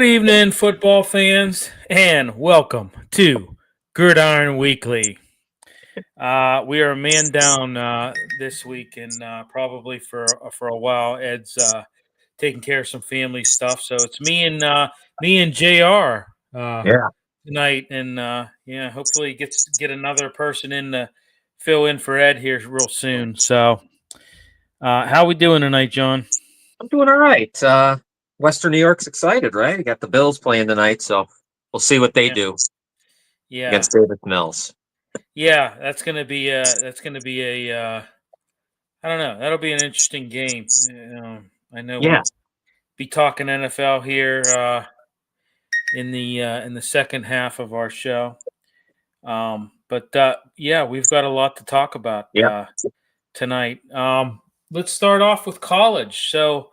Good evening, football fans, and welcome to Gridiron Weekly. We are a man down this week, and probably for a while. Ed's taking care of some family stuff, so it's me and Jr. Yeah. Tonight, and hopefully get another person in to fill in for Ed here real soon. So, how we doing tonight, John? I'm doing all right. Western New York's excited, right? You got the Bills playing tonight, so we'll see what they do Yeah. against Davis Mills. Yeah, that's gonna be a I don't know. That'll be an interesting game. I know Yeah. we'll be talking NFL here in the second half of our show. But we've got a lot to talk about Yeah. tonight. Let's start off with college. So,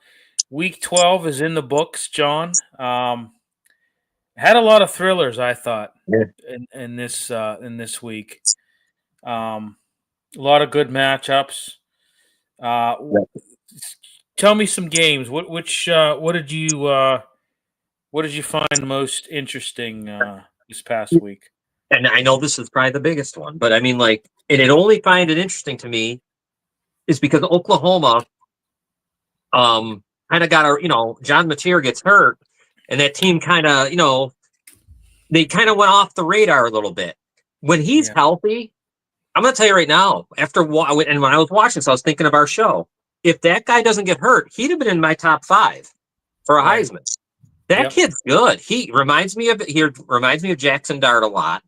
Week 12 is in the books, John. Had a lot of thrillers, I thought, Yeah. in this week. A lot of good matchups. Tell me some games. What did you find most interesting this past week? And I know this is probably the biggest one, but I mean, like, and it only find it interesting to me is because Oklahoma, kind of got John Mateer gets hurt, and that team kind of, they kind of went off the radar a little bit. When he's healthy, I'm going to tell you right now, and when I was watching this, I was thinking of our show. If that guy doesn't get hurt, he'd have been in my top 5 for a Heisman. That kid's good. He reminds me of Jackson Dart a lot.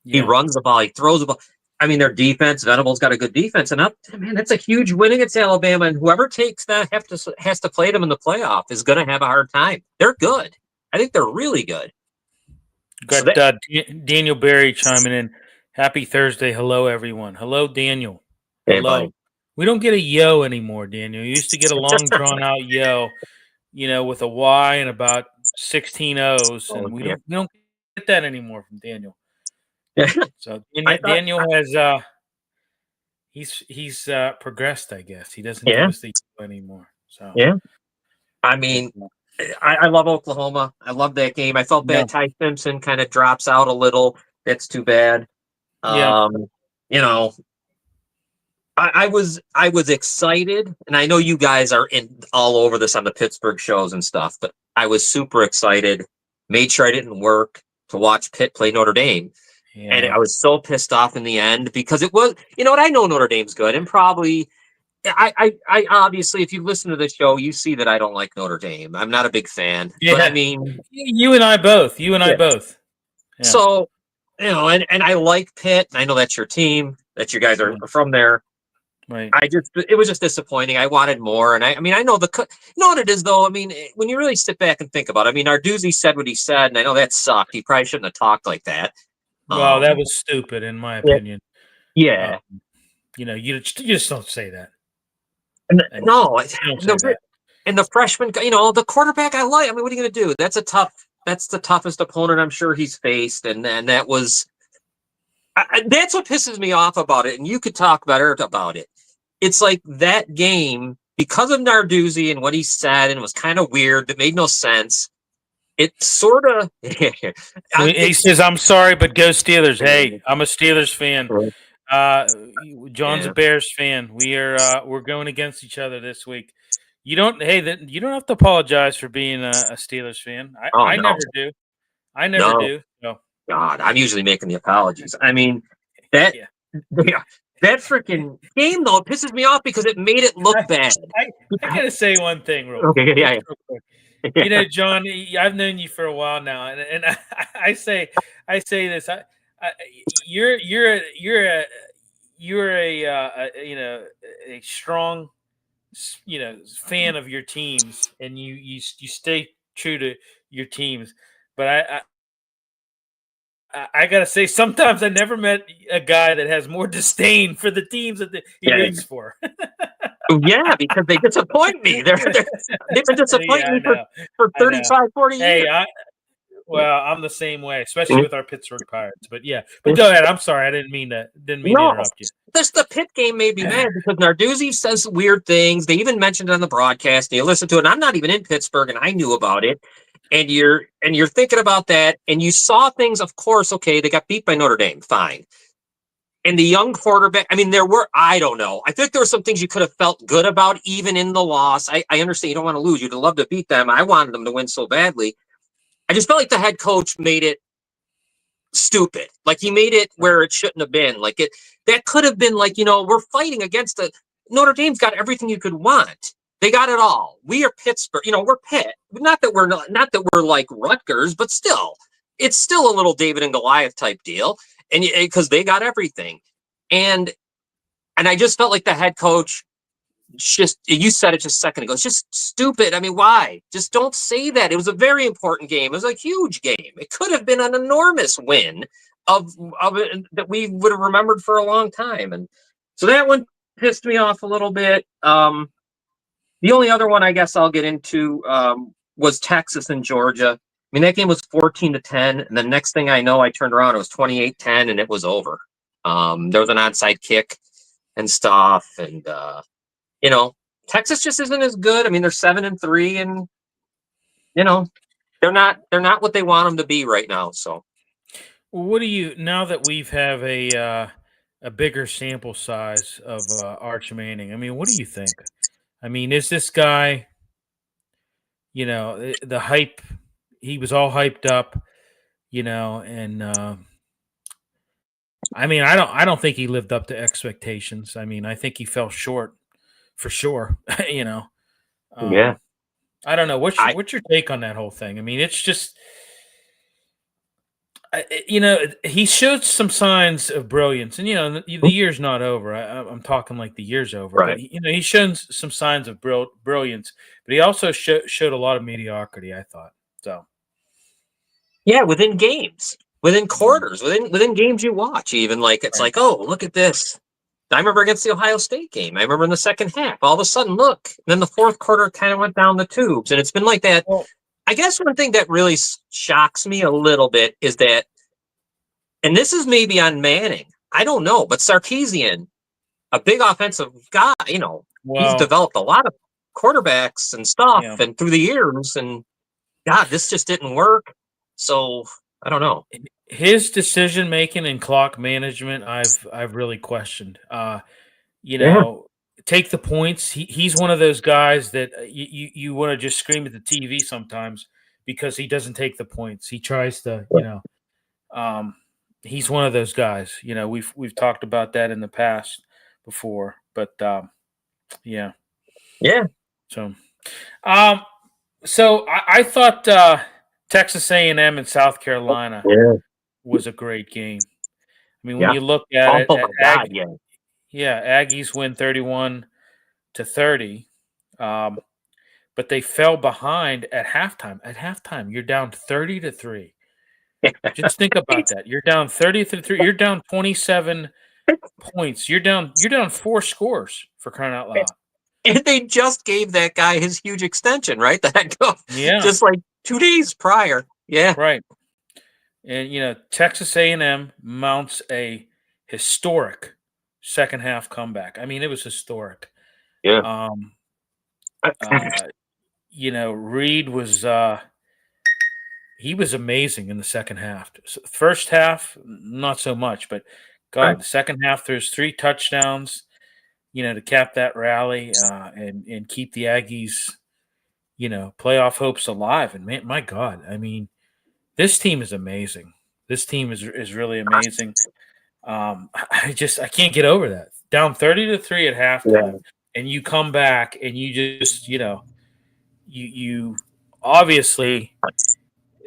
He runs the ball. He throws the ball. I mean, their defense, Venable's got a good defense. And that's a huge win against Alabama. And whoever takes that has to play them in the playoff is going to have a hard time. They're good. I think they're really good. Got Daniel Berry chiming in. Happy Thursday. Hello, everyone. Hello, Daniel. Hello. Hey, we don't get a yo anymore, Daniel. You used to get a long, drawn-out yo, with a Y and about 16 O's. And we don't get that anymore from Daniel. So Daniel has he's progressed, I guess. He doesn't give us the anymore. So I mean, I love Oklahoma. I love that game. I felt bad Ty Simpson kind of drops out a little. That's too bad. I was excited, and I know you guys are all over this on the Pittsburgh shows and stuff, but I was super excited. Made sure I didn't work to watch Pitt play Notre Dame. Yeah. And I was so pissed off in the end because it was, I know Notre Dame's good, and probably I obviously, if you listen to the show, you see that I don't like Notre Dame. I'm not a big fan. Yeah. But I mean, you and I both. Yeah. So, and I like Pitt. I know that's your team, that you guys are from there. Right. It was just disappointing. I wanted more. And I know what it is, though. I mean, when you really sit back and think about it, I mean, Narduzzi said what he said, and I know that sucked. He probably shouldn't have talked like that. Well, that was stupid, in my opinion. Yeah. You just don't say that. And the freshman, the quarterback I like. I mean, what are you going to do? That's the toughest opponent I'm sure he's faced. And that was, that's what pisses me off about it. And you could talk better about it. It's like that game, because of Narduzzi and what he said, and it was kind of weird, that made no sense. It sort of. He says, "I'm sorry, but go Steelers." Hey, I'm a Steelers fan. John's a Bears fan. We're going against each other this week. You don't have to apologize for being a Steelers fan. I never do. I never do. No. God, I'm usually making the apologies. I mean, that freaking game though, it pisses me off because it made it look bad. I gotta say one thing, real quick. Yeah. John, I've known you for a while now, and I say this. You're a strong fan of your teams, and you stay true to your teams. But I gotta say, sometimes I never met a guy that has more disdain for the teams that he roots for. Yeah, because they disappoint me. They've been disappointing me for 35, 40 years. I'm the same way, especially with our Pittsburgh Pirates. But go ahead. I'm sorry, I didn't mean to interrupt you. The Pitt game made me mad because Narduzzi says weird things. They even mentioned it on the broadcast. And you listen to it. And I'm not even in Pittsburgh, and I knew about it. And you're thinking about that, and you saw things, of course, okay, they got beat by Notre Dame, fine. And the young quarterback, I mean, I don't know. I think there were some things you could have felt good about even in the loss. I understand you don't want to lose. You'd love to beat them. I wanted them to win so badly. I just felt like the head coach made it stupid. Like he made it where it shouldn't have been. That could have been like, we're fighting against Notre Dame's got everything you could want. They got it all. We are Pittsburgh, we're Pitt. Not that we're like Rutgers, but still, it's still a little David and Goliath type deal. And because they got everything. And I just felt like the head coach you said it just a second ago. It's just stupid. I mean, why? Just don't say that. It was a very important game. It was a huge game. It could have been an enormous win of it that we would have remembered for a long time. And so that one pissed me off a little bit. The only other one I guess I'll get into was Texas and Georgia. I mean, that game was 14-10. And the next thing I know, I turned around, it was 28-10 and it was over. There was an onside kick and stuff. And, Texas just isn't as good. I mean, they're 7-3 and, they're not what they want them to be right now. So, what do you, now that we've have a bigger sample size of Arch Manning, I mean, what do you think? I mean, is this guy, the hype, he was all hyped up, and I mean, I don't think he lived up to expectations. I mean, I think he fell short for sure. yeah. I don't know. What's your take on that whole thing? I mean, it's just, he showed some signs of brilliance, and the year's not over. I'm talking like the year's over, Right. But he's shown some signs of brilliance, but he also showed a lot of mediocrity, I thought. So, yeah, within games, within quarters, within games you watch, even it's like, oh, look at this. I remember against the Ohio State game. I remember in the second half, all of a sudden, look, and then the fourth quarter kind of went down the tubes, and it's been like that. Well, I guess one thing that really shocks me a little bit is that, and this is maybe on Manning, I don't know, but Sarkisian, a big offensive guy, he's developed a lot of quarterbacks and stuff, and through the years, and God, this just didn't work. So I don't know. His decision making and clock management, I've really questioned. Take the points. He's one of those guys that you want to just scream at the TV sometimes because he doesn't take the points. He tries to, he's one of those guys. We've talked about that in the past before, but yeah. So, I thought Texas A&M and South Carolina was a great game. I mean, when you look at it, Aggies win 31-30, but they fell behind at halftime. At halftime, you're down 30-3. Just think about that. You're down 30-3. You're down 27 points. You're down 4 scores, for crying out loud. And they just gave that guy his huge extension, right? The head coach. Yeah. Just like 2 days prior. Yeah. Right. And, Texas A&M mounts a historic second half comeback. I mean, it was historic. Yeah. Reed was he was amazing in the second half. First half, not so much, but God, the second half, there's 3 touchdowns, to cap that rally and keep the Aggies, playoff hopes alive. And man, my God, I mean, this team is amazing. This team is really amazing. I can't get over that. Down 30-3 at halftime, and you come back and you just, you obviously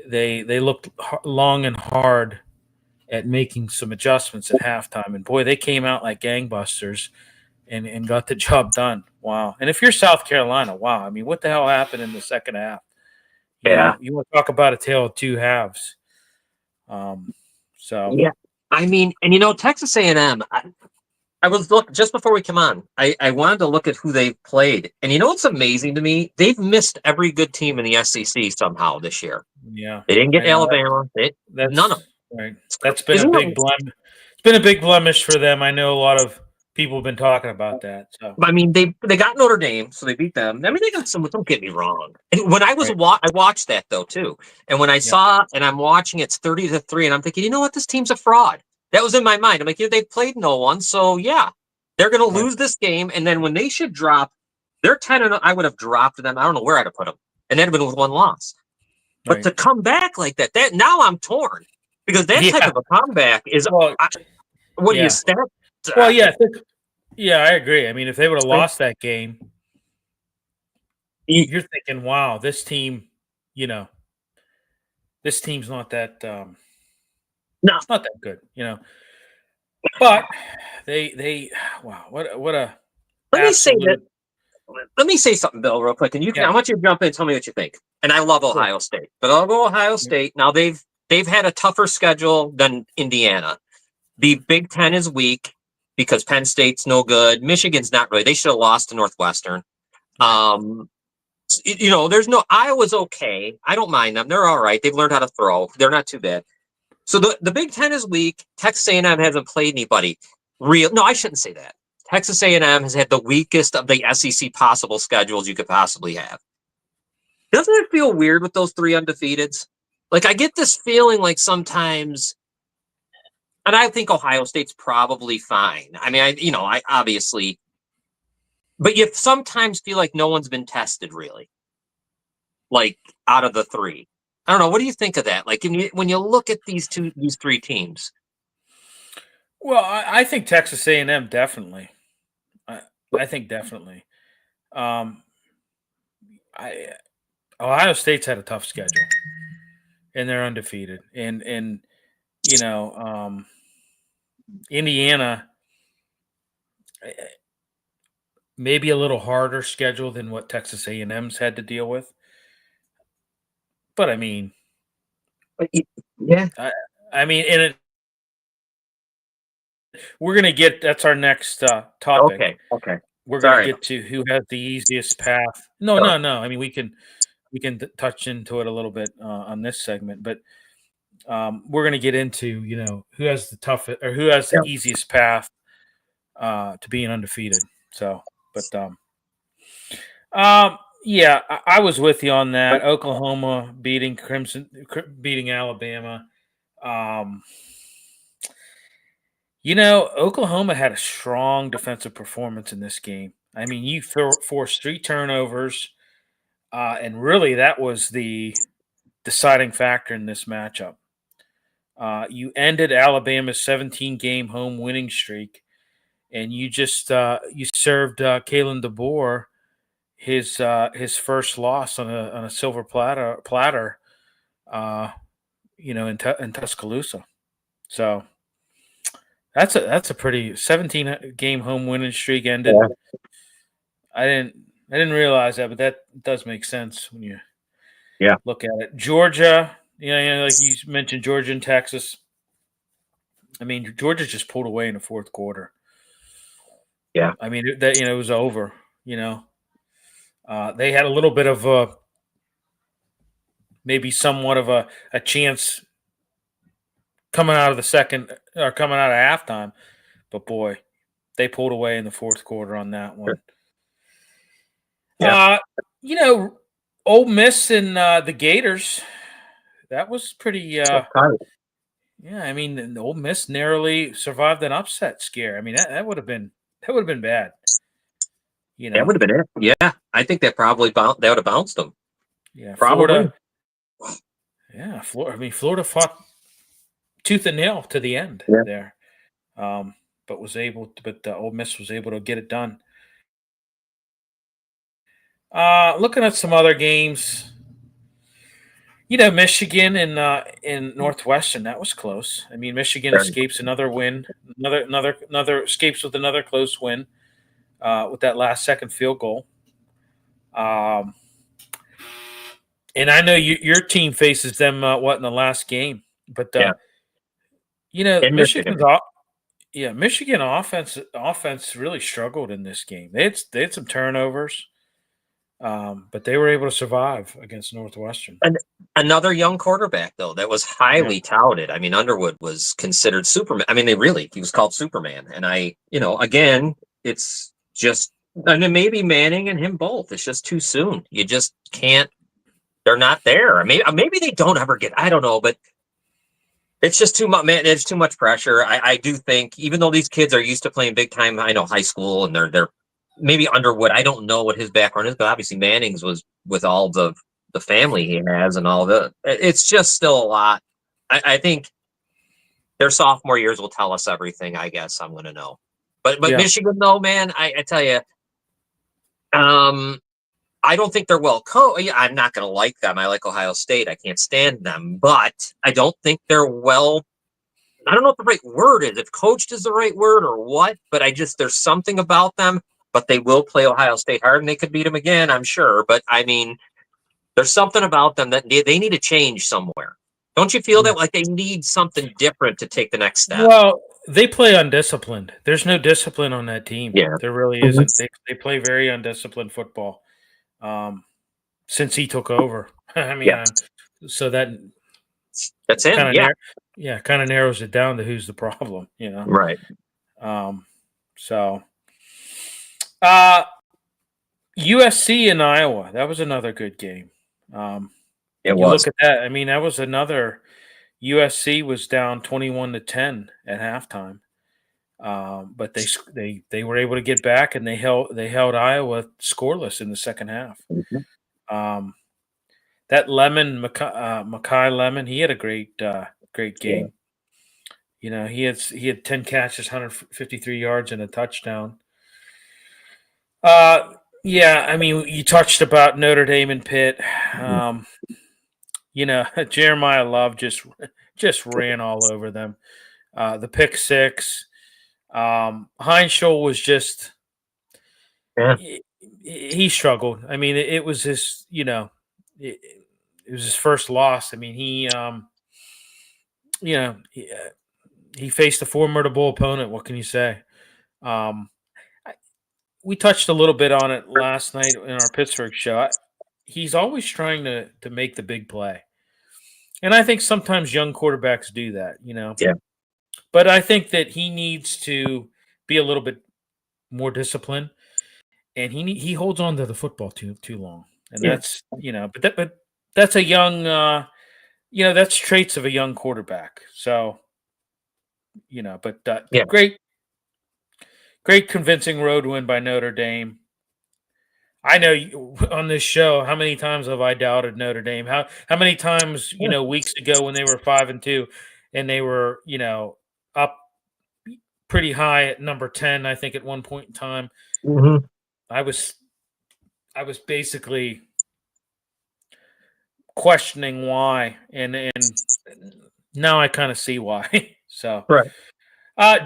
they looked long and hard at making some adjustments at halftime, and boy, they came out like gangbusters and got the job done. Wow! And if you're South Carolina, wow! I mean, what the hell happened in the second half? You want to talk about a tale of two halves? I mean, and Texas A&M. I was looking just before we come on. I wanted to look at who they've played, and what's amazing to me? They've missed every good team in the SEC somehow this year. Yeah, they didn't get Alabama. None of them. Right. That's been a big blemish. It's been a big blemish for them. I know a lot of People have been talking about that. So I mean, they got Notre Dame, so they beat them. I mean, they got some. Don't get me wrong. And when I was right. I watched that though too. And when I Yep. saw and I'm watching, it's 30-3, and I'm thinking, you know what, this team's a fraud. That was in my mind. I'm like, they played no one, so yeah, they're going to Right. lose this game. And then when they should drop, they're 10, and I would have dropped them. I don't know where I'd have put them, and that'd have been with one loss. But Right. to come back like that now I'm torn because that type Yeah. of a comeback is. Well, What do you yeah. start? Well, yeah. Yeah, I agree. I mean, if they would have lost that game, you're thinking, wow, this team, this team's not that No. not that good, But they wow, what a Let me say that. absolute Let me say something, Bill, real quick, and I yeah. want you to jump in and tell me what you think. And I love Sure. Ohio State, but I'll go Ohio State. Now they've had a tougher schedule than Indiana. The Big Ten is weak because Penn State's no good. Michigan's not really. They should have lost to Northwestern. There's no Iowa's okay. I don't mind them. They're all right. They've learned how to throw. They're not too bad. So the Big Ten is weak. Texas A&M hasn't played anybody real. No, I shouldn't say that. Texas A&M has had the weakest of the SEC possible schedules you could possibly have. Doesn't it feel weird with those 3 undefeateds? Like, I get this feeling like sometimes, and I think Ohio State's probably fine. I mean, I obviously, but you sometimes feel like no one's been tested really, like out of the 3. I don't know. What do you think of that? Like, when you look at these 3 teams? Well, I think Texas A&M definitely. I think definitely. I Ohio State's had a tough schedule, and they're undefeated. And Indiana maybe a little harder schedule than what Texas A&M's had to deal with. But I mean, Yeah. I mean, we're gonna get that's our next topic. Okay. We're gonna Sorry. get to who has the easiest path. No. Sure. I mean, we can touch into it a little bit on this segment, but we're gonna get into who has the toughest or who has the Yeah. easiest path to being undefeated. So, but yeah, I was with you on that. Oklahoma beating beating Alabama. Oklahoma had a strong defensive performance in this game. I mean, you forced 3 turnovers, and really that was the deciding factor in this matchup. You ended Alabama's 17-game home winning streak, and you just you served Kalen DeBoer his first loss on a silver platter, in Tuscaloosa. So that's a pretty 17-game home winning streak ended. Yeah. I didn't realize that, but that does make sense when you look at it. Georgia, like you mentioned, Georgia and Texas. I mean, Georgia just pulled away in the fourth quarter. Yeah. I mean, it was over. They had a little bit of maybe somewhat of a chance coming out of the second or coming out of halftime, but boy, they pulled away in the fourth quarter on that one. Yeah. Ole Miss and the Gators. That was pretty. Yeah, I mean, Ole Miss narrowly survived an upset scare. I mean, that would have been bad. That would have been it. Yeah, I think that probably that would have bounced them. Yeah, Probably. Florida. Yeah, Florida. I mean, Florida fought tooth and nail to the end there, but Ole Miss was able to get it done. Looking at some other games, Michigan and Northwestern, that was close. I mean, Michigan escapes another win, another escapes with another close win with that last second field goal. And I know your team faces them in the last game, but Michigan's Michigan offense really struggled in this game. They had some turnovers. But they were able to survive against Northwestern. And another young quarterback, though, that was highly touted. I mean, Underwood was considered Superman. I mean, he was called Superman. And again, it's just, and then maybe Manning and him both. It's just too soon. You just can't, they're not there. Maybe they don't ever get, I don't know, but it's just too much, man. It's too much pressure. I do think, even though these kids are used to playing big time, I know high school, and they're maybe Underwood. I don't know what his background is, but obviously Manning's was with all the family he has and all the. It's just still a lot. I think their sophomore years will tell us everything. I guess I'm going to know, but Yeah. Michigan, though, man, I tell you, I don't think they're well coached. I'm not going to like them. I like Ohio State. I can't stand them, but I don't think they're well. I don't know what the right word is, if coached is the right word or what, but there's something about them, but they will play Ohio State hard and they could beat them again, I'm sure. But I mean, there's something about them that they need to change somewhere. Don't you feel that like they need something different to take the next step? Well, they play undisciplined. There's no discipline on that team. Yeah. There really isn't. They play very undisciplined football since he took over. I mean, so that's it. Kind of narrows it down to who's the problem, Right. So USC and Iowa, that was another good game. Look at that. I mean, that was another. USC was down 21-10 at halftime, but they were able to get back and they held Iowa scoreless in the second half. Mm-hmm. That Makai Lemon, he had a great game. Yeah. He had 10 catches, 153 yards, and a touchdown. I mean, you touched about Notre Dame and Pitt. Jeremiah Love just ran all over them. The pick six. Heinschel was just he struggled. I mean, it was his it was his first loss. I mean, he faced a formidable opponent. What can you say? We touched a little bit on it last night in our Pittsburgh show. He's always trying to make the big play. And I think sometimes young quarterbacks do that, Yeah. But I think that he needs to be a little bit more disciplined, and he holds on to the football too long, and that's but that's a young that's traits of a young quarterback. So great convincing road win by Notre Dame. I know on this show, how many times have I doubted Notre Dame? How many times, weeks ago when they were 5-2 and they were, up pretty high at number 10, I think at one point in time. Mm-hmm. I was basically questioning why, and now I kind of see why. So, right.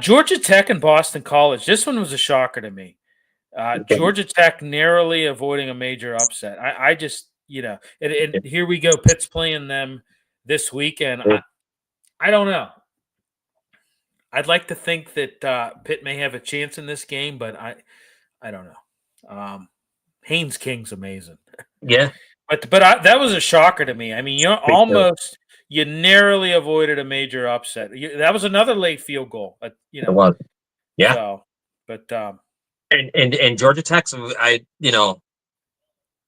Georgia Tech and Boston College. This one was a shocker to me. Georgia Tech narrowly avoiding a major upset. I just, and here we go. Pitt's playing them this weekend. I don't know. I'd like to think that Pitt may have a chance in this game, but I don't know. Haynes King's amazing. Yeah. But that was a shocker to me. I mean, you narrowly avoided a major upset. That was another late field goal. It was. Yeah. So, but and Georgia Tech,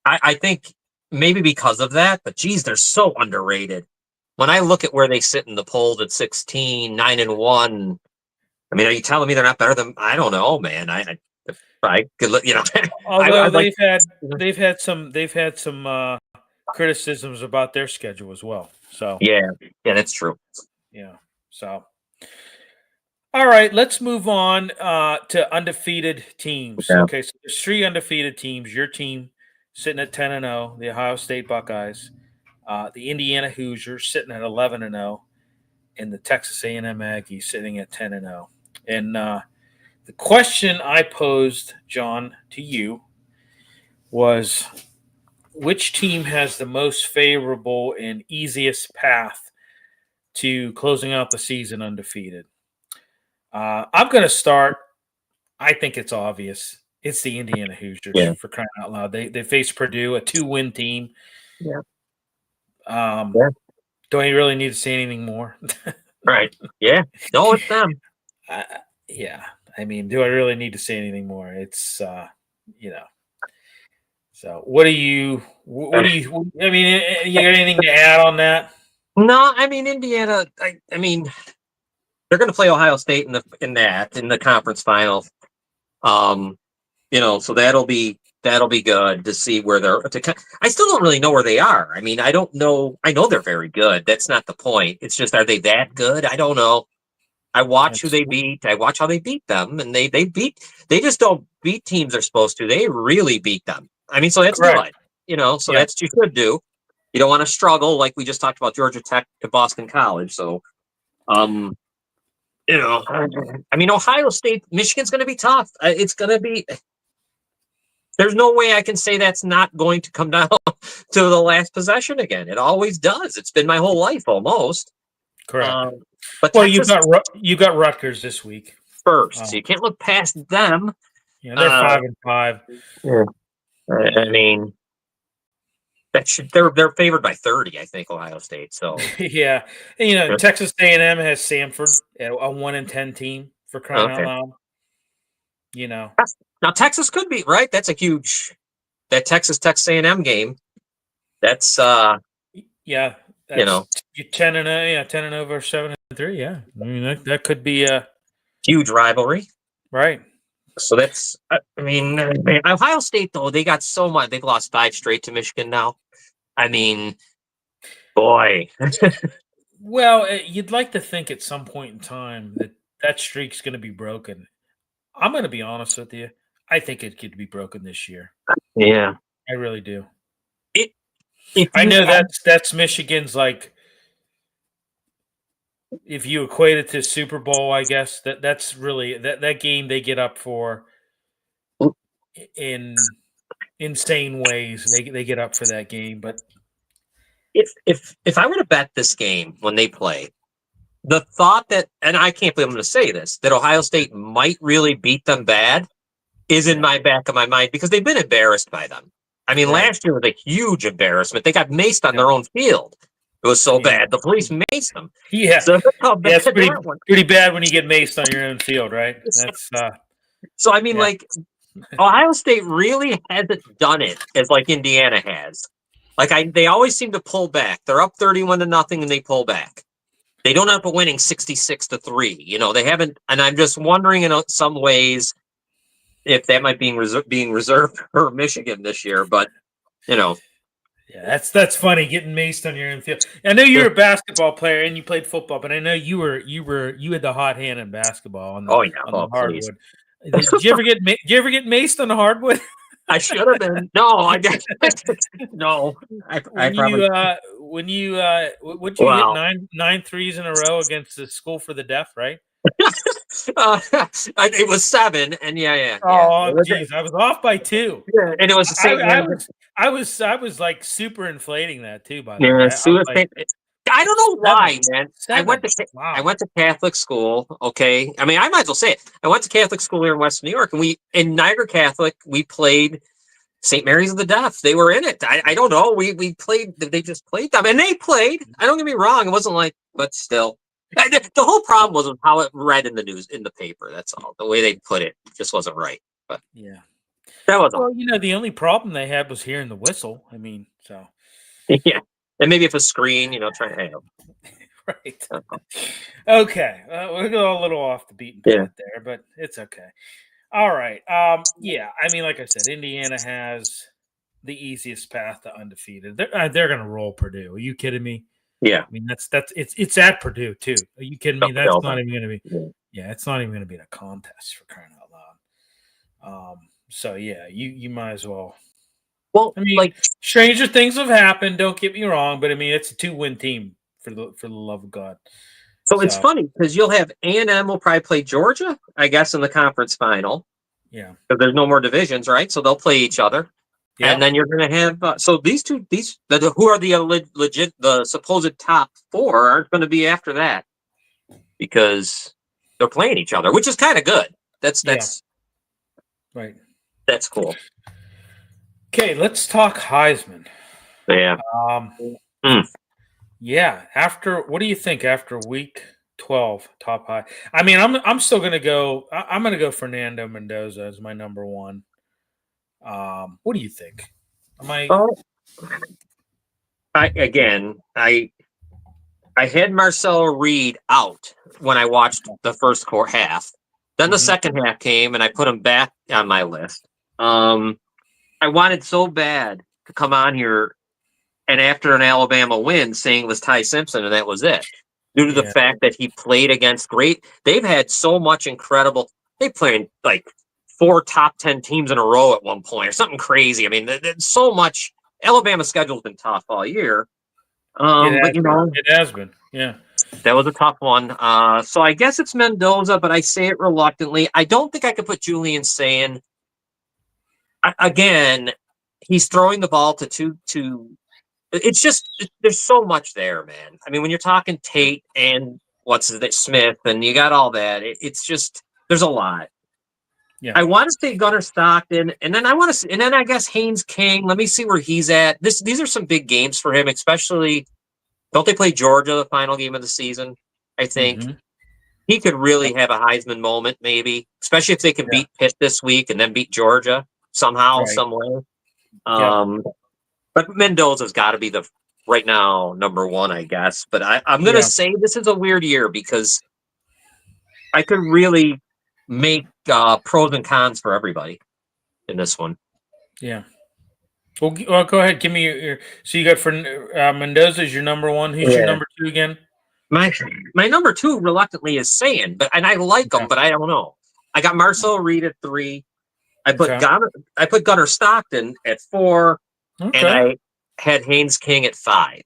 I think maybe because of that, but geez, they're so underrated. When I look at where they sit in the polls at 16, 9-1, I mean, are you telling me they're not better than? I don't know, man. I could look, Although they've had some criticisms about their schedule as well. So yeah, that's true. Yeah. So. All right, let's move on to undefeated teams. Yeah. Okay, so there's 3 undefeated teams. Your team sitting at 10-0, the Ohio State Buckeyes, the Indiana Hoosiers sitting at 11-0, and the Texas A&M Aggies sitting at 10-0. And the question I posed, John, to you was, which team has the most favorable and easiest path to closing out the season undefeated? I'm going to start. I think it's obvious. It's the Indiana Hoosiers Yeah. for crying out loud. They faced Purdue, a 2-win team. Yeah. Don't you really need to say anything more? Right. Yeah. No, it's them. Yeah. I mean, do I really need to say anything more? It's So what do you? I mean, you got anything to add on that? No, I mean Indiana. I mean, they're going to play Ohio State in the conference final. So that'll be good to see where they're. I still don't really know where they are. I mean, I don't know. I know they're very good. That's not the point. It's just, are they that good? I don't know. I watch who they beat. I watch how they beat them, and they They just don't beat teams they're supposed to. They really beat them. I mean, so that's good. So that's what you should do. You don't want to struggle like we just talked about Georgia Tech to Boston College. So, I mean, Ohio State, Michigan's going to be tough. It's going to be. There's no way I can say that's not going to come down to the last possession again. It always does. It's been my whole life almost. Correct. But Texas, you got Rutgers this week first, so you can't look past them. Yeah, they're 5-5. Yeah. I mean, they're favored by 30. I think Ohio State. So yeah, and, Texas A&M has Samford, a 1-10 team for crying out loud. Now Texas could be right. That's a huge that Texas A&M game. That's yeah. That's, you 10-0, 10-0 versus 7-3. Yeah, I mean that could be a huge rivalry, right? So that's. I mean, Ohio State though they got so much. They've lost 5 straight to Michigan now. I mean, boy. Well, you'd like to think at some point in time that streak's going to be broken. I'm going to be honest with you. I think it could be broken this year. Yeah, I really do. I know that's Michigan's, like, if you equate it to Super Bowl, I guess that's really that game they get up for in insane ways. They get up for that game, but if I were to bet this game when they play, the thought that, and I can't believe I'm going to say this, that Ohio State might really beat them bad is in my back of my mind because they've been embarrassed by them. I mean, last year was a huge embarrassment. They got maced on their own field. It was so bad. The police maced them. Yeah, so it's pretty bad when you get maced on your own field, right? That's so. I mean, like Ohio State really hasn't done it as like Indiana has. Like they always seem to pull back. They're up 31-0 and they pull back. They don't end up winning 66-3. They haven't, and I'm just wondering in some ways if that might be being reserved for Michigan this year. But yeah, that's funny getting maced on your own field. I know you're a basketball player and you played football, but I know you had the hot hand in basketball on the hardwood. Did you ever get maced on the hardwood? I should have been. No, I guess no. Would you hit nine threes in a row against the School for the Deaf, right? It was 7, and yeah. Oh, geez, I was off by 2. Yeah, and it was the same. I was like super inflating that too. By the way, I don't know why, man. 7. I went to Catholic school. Okay, I mean, I might as well say it. I went to Catholic school here in Western New York, and in Niagara Catholic we played St. Mary's of the Deaf. They were in it. I don't know. We played. They just played them, and they played. I don't get me wrong. It wasn't like, but still. The whole problem was how it read in the news, in the paper. That's all. The way they put it just wasn't right. But yeah, that was all. The only problem they had was hearing the whistle. I mean, so yeah, and maybe if a screen, trying to help. Right. Okay, we're going a little off the beaten path there, but it's okay. All right. Yeah, I mean, like I said, Indiana has the easiest path to undefeated. They're going to roll Purdue. Are you kidding me? Yeah, I mean it's at Purdue too. Are you kidding me? That's not even going to be. Yeah, it's not even going to be a contest for crying out loud. So yeah, you might as well. Well, I mean, stranger things have happened. Don't get me wrong, but I mean it's a 2-win team for the love of God. So it's funny because you'll have A&M will probably play Georgia, I guess, in the conference final. Yeah, because there's no more divisions, right? So they'll play each other. Yeah. And then you're going to have so these who are the supposed top 4 aren't going to be after that because they're playing each other, which is kind of good. That's right. That's cool. Okay, let's talk Heisman. Yeah. Yeah. What do you think after week 12, top high? I mean, I'm still gonna go. I'm gonna go Fernando Mendoza as my number one. What do you think? Am I? Oh, I had Marcelo Reed out when I watched the first half. Then the second half came, and I put him back on my list. I wanted so bad to come on here and after an Alabama win, saying it was Ty Simpson, and that was it. Due to the fact that he played against they've had so much incredible. They played like 4 top 10 teams in a row at one point, or something crazy. I mean, there's so much. Alabama's schedule's been tough all year. But it has been. Yeah. that was a tough one. So I guess it's Mendoza, but I say it reluctantly. I don't think I could put Julian saying again. He's throwing the ball to two. It's just there's so much there, man. I mean, when you're talking Tate and Smith, and you got all that, it's just there's a lot. Yeah. I want to say Gunnar Stockton, and then I guess Haynes King. Let me see where he's at. These are some big games for him, especially. Don't they play Georgia the final game of the season? I think he could really have a Heisman moment, maybe, especially if they can beat Pitt this week and then beat Georgia somehow, some way. But Mendoza's got to be right now number one, I guess. But I'm going to say this is a weird year because I could really make pros and cons for everybody in this one. Yeah. Well, go ahead. Give me your. So you got for Mendoza is your number one. Who's your number two again? My number two reluctantly is saying, and I like him, but I don't know. I got Marcel Reed at 3. I put Gunnar Stockton at 4. And I had Haynes King at 5.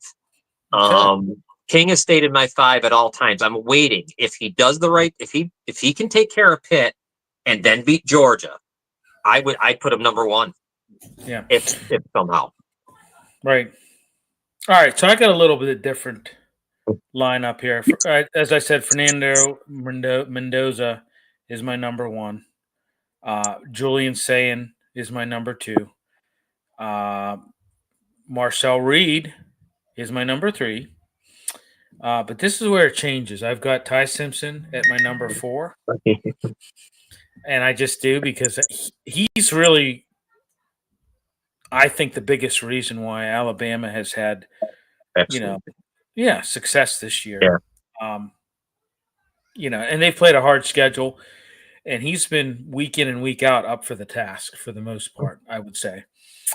King has stayed in my 5 at all times. I'm waiting. If he does if he can take care of Pitt and then beat Georgia, I'd put him number 1. Yeah. If somehow. Right. All right. So I got a little bit of different lineup here. As I said, Fernando Mendoza is my number 1. Julian Sayin is my number 2. Marcel Reed is my number 3. But this is where it changes. I've got Ty Simpson at my number 4. And I just do because he's really, I think, the biggest reason why Alabama has had, success this year. Yeah. And they've played a hard schedule. And he's been week in and week out up for the task for the most part, I would say.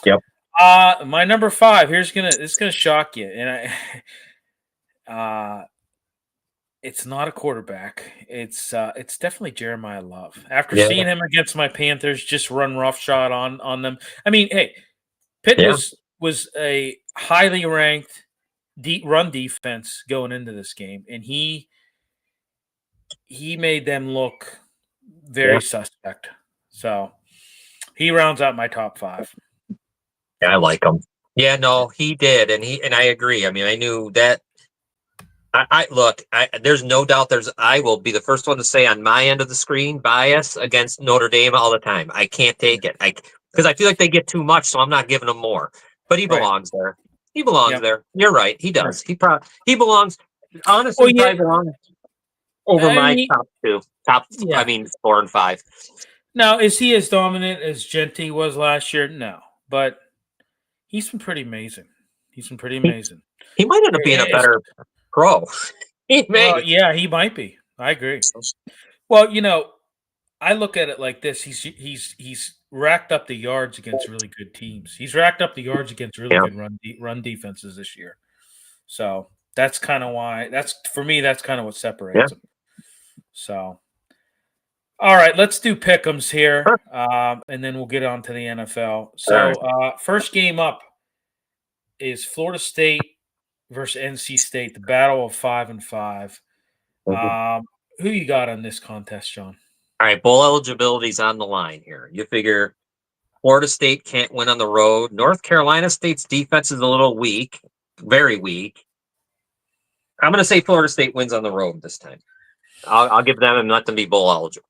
Yep. My number 5 it's gonna shock you, and it's not a quarterback. It's definitely Jeremiah Love. After seeing him against my Panthers, just run roughshod on them. I mean, hey, Pitt was a highly ranked run defense going into this game, and he made them look very suspect. So he rounds out my top 5. Yeah, I like him. Yeah, no, he did, and I agree. I mean, I knew that. There's no doubt. I will be the first one to say on my end of the screen bias against Notre Dame all the time. I can't take it. Because I feel like they get too much, so I'm not giving them more. But he belongs there. He belongs there. You're right. He does. Right. He belongs. Honestly, probably belongs over my top 2. I mean, 4 and 5. Now, is he as dominant as Genty was last year? No, but he's been pretty amazing. He might end up being a better pro. He may. Well, yeah, he might be. I agree. Well, I look at it like this. He's racked up the yards against really good teams. He's racked up the yards against really good run defenses this year. So that's kind of why. For me. That's kind of what separates him. So, all right, let's do pick'ems here, and then we'll get on to the NFL. So, first game up is Florida State versus NC State, the battle of 5 and 5. Who you got on this contest, John? All right, bowl eligibility's on the line here. You figure Florida State can't win on the road. North Carolina State's defense is a little weak, very weak. I'm going to say Florida State wins on the road this time. I'll give them and let them be bowl eligible.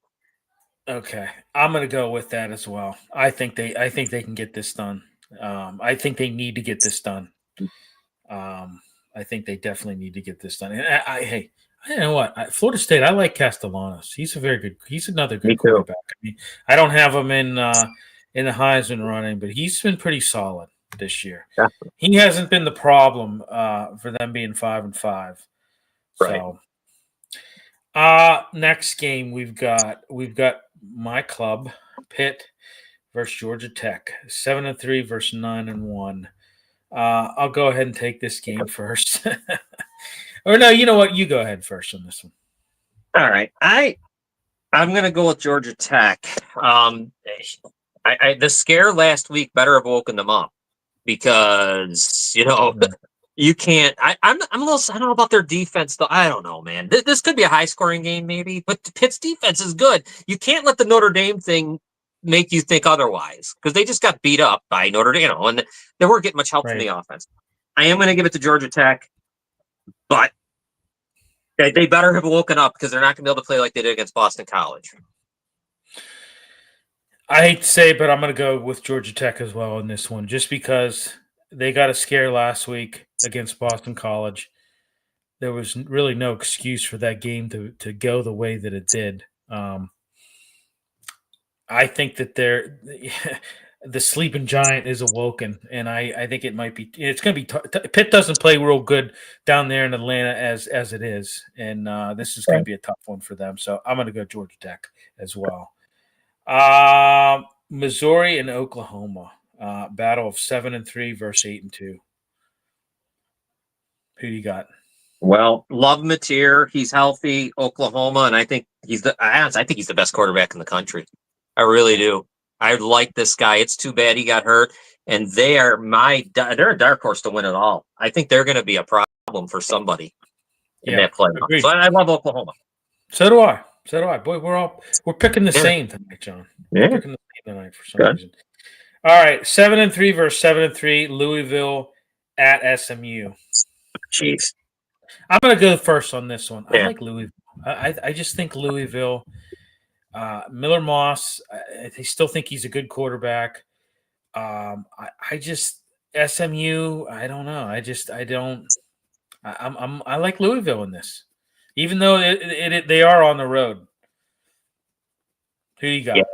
Okay, I'm gonna go with that as well. I think they can get this done. I think they need to get this done. Um, I think they definitely need to get this done. And hey, you know what? Florida State. I like Castellanos. He's a very good. He's another Me good too. quarterback. I mean, I don't have him in the Heisman running, but he's been pretty solid this year. Yeah, He hasn't been the problem for them being 5-5. right. So, next game we've got my club, Pitt versus Georgia Tech, 7-3 versus 9-1. I'll go ahead and take this game first. Or no, you know what? You go ahead first on this one. All right. I'm gonna go with Georgia Tech. The scare last week better have woken them up because you can't. I'm a little. I don't know about their defense though. I don't know, man. This could be a high scoring game, maybe, but Pitt's defense is good. You can't let the Notre Dame thing make you think otherwise because they just got beat up by Notre Dame, and they weren't getting much help from the Right. offense. I am going to give it to Georgia Tech, but they better have woken up because they're not going to be able to play like they did against Boston College. I hate to say it, but I'm going to go with Georgia Tech as well in this one, just because they got a scare last week against Boston College. There was really no excuse for that game to go the way that it did. I think that the sleeping giant is awoken, and I think it might be. It's going to be Pitt doesn't play real good down there in Atlanta as it is, and this is going to be a tough one for them. So I'm going to go Georgia Tech as well. Missouri and Oklahoma, battle of 7-3 versus 8-2. Who do you got? Well, love Mateer. He's healthy. Oklahoma, and I think I think he's the best quarterback in the country. I really do. I like this guy. It's too bad he got hurt, and they're a dark horse to win it all. I think they're going to be a problem for somebody in that playoff. Agreed. So I love Oklahoma. So do I. So do I. Boy, we're picking the same tonight, John. Yeah. We're picking the same tonight for some reason. All right, 7-3 versus 7-3. Louisville at SMU. Jeez. I'm going to go first on this one. Yeah. I like Louisville. I just think Louisville. Miller Moss. I still think he's a good quarterback. I just SMU. I don't know. I don't. I like Louisville in this, even though they are on the road. Who you got? Yeah.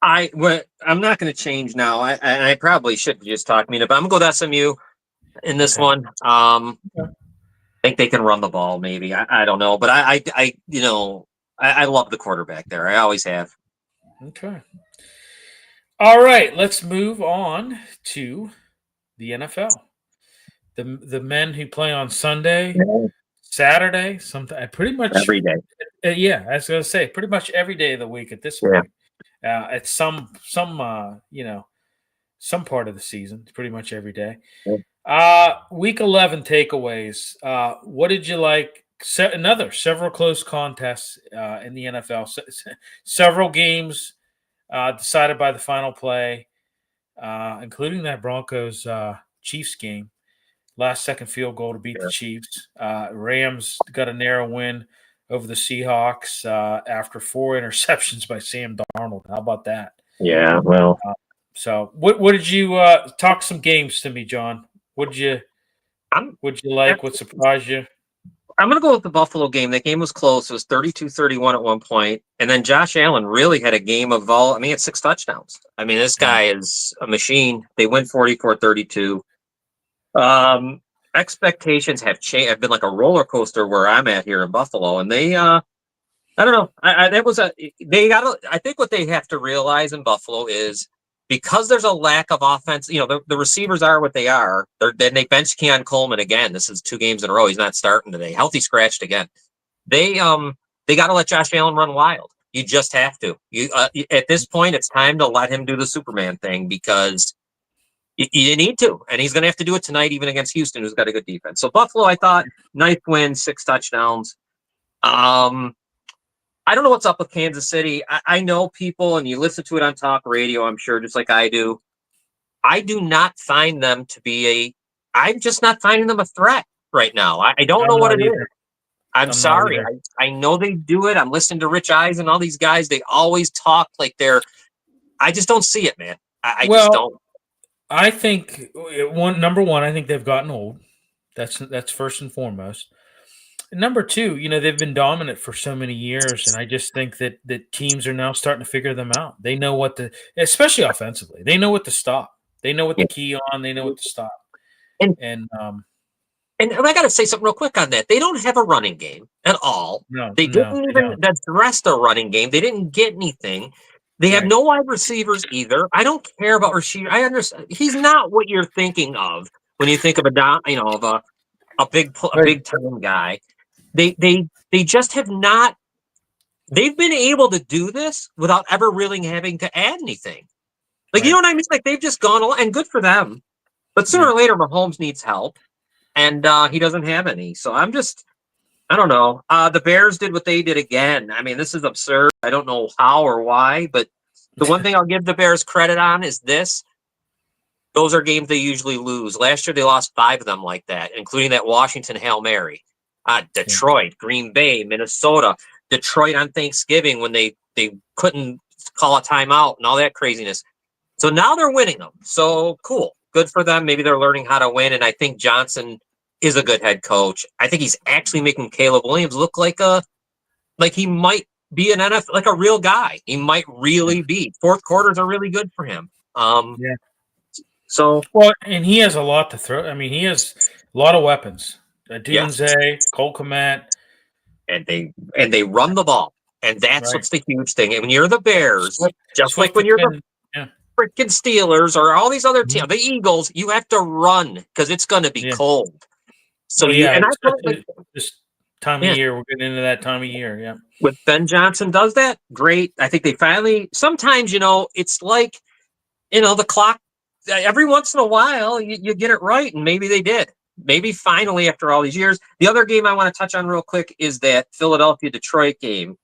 I'm not going to change now. I probably should just talk me, but I'm going to go with SMU in this one. I think they can run the ball. Maybe I don't know, but I love the quarterback there. I always have. Okay. All right, let's move on to the NFL. The men who play on Sunday, Saturday, pretty much Every day. Yeah, I was going to say pretty much every day of the week at this point. At some part of the season, pretty much every day. Week 11 takeaways. What did you like? Several close contests in the NFL. Several games decided by the final play, including that Broncos Chiefs game. Last second field goal to beat the Chiefs. Rams got a narrow win over the Seahawks after 4 interceptions by Sam Darnold. How about that? Yeah, well. So what did you talk some games to me, John? What'd you like? What surprised you? I'm going to go with the Buffalo game. That game was close. It was 32-31 at one point. And then Josh Allen really had a game of he had 6 touchdowns. I mean, this guy is a machine. They win 44-32. Expectations have changed. Have been like a roller coaster where I'm at here in Buffalo. And they, I don't know. I think what they have to realize in Buffalo is because there's a lack of offense, the receivers are what they are. Then they bench Keon Coleman again. This is 2 games in a row. He's not starting today. Healthy scratched again. They got to let Josh Allen run wild. You just have to. At this point, it's time to let him do the Superman thing because you need to. And he's going to have to do it tonight, even against Houston, who's got a good defense. So Buffalo, I thought, 9th win, 6 touchdowns. I don't know what's up with Kansas City. I know people, and you listen to it on talk radio, I'm sure, just like I do. I do not find them to be I'm just not finding them a threat right now. I don't know what it is. I'm I'm not sorry. either. I know they do it. I'm listening to Rich Eisen and all these guys. They always talk like I just don't see it, man. I just Well, don't. I think number one, I think they've gotten old. That's first and foremost. And number two, they've been dominant for so many years, and I just think that teams are now starting to figure them out. They know especially offensively, they know what to stop. They know what Yeah. to key on. They know what to stop. And And I got to say something real quick on that. They don't have a running game at all. no, They no, didn't they even don't. address the running game. They didn't get anything. They have Right. no wide receivers either. I don't care about Rashid. I understand he's not what you're thinking of when you think of a Right. big time guy. They just have not. They've been able to do this without ever really having to add anything. Like, you know Right. what I mean? Like, they've just gone along, and good for them. But sooner Yeah. or later, Mahomes needs help, and he doesn't have any. So I don't know. The Bears did what they did again. I mean, this is absurd. I don't know how or why, but the one thing I'll give the Bears credit on is this. Those are games they usually lose. Last year, they lost 5 of them like that, including that Washington Hail Mary. Yeah. Detroit, Green Bay, Minnesota, Detroit on Thanksgiving when they couldn't call a timeout and all that craziness. So now they're winning them. So cool. Good for them. Maybe they're learning how to win. And I think Johnson is a good head coach. I think he's actually making Caleb Williams look like he might be an NFL, like a real guy. He might really be. Fourth quarters are really good for him. Yeah. So Well, and he has a lot to throw. I mean, he has a lot of weapons. yeah, Dunze, Cole Kmet. and they run the ball, and that's Right. what's the huge thing. And when you're the Bears, just like Swift when has you're the been. Yeah. freaking Steelers or all these other teams, Mhm. the Eagles, you have to run because it's going to be Yeah. cold. So Well, yeah, I feel like, especially this time of yeah, year. We're getting into that time of year. Yeah. when Ben Johnson does that, great. I think they finally. Sometimes it's like the clock. Every once in a while, you get it right, and maybe they did. Maybe finally, after all these years. The other game I want to touch on real quick is that Philadelphia Detroit game.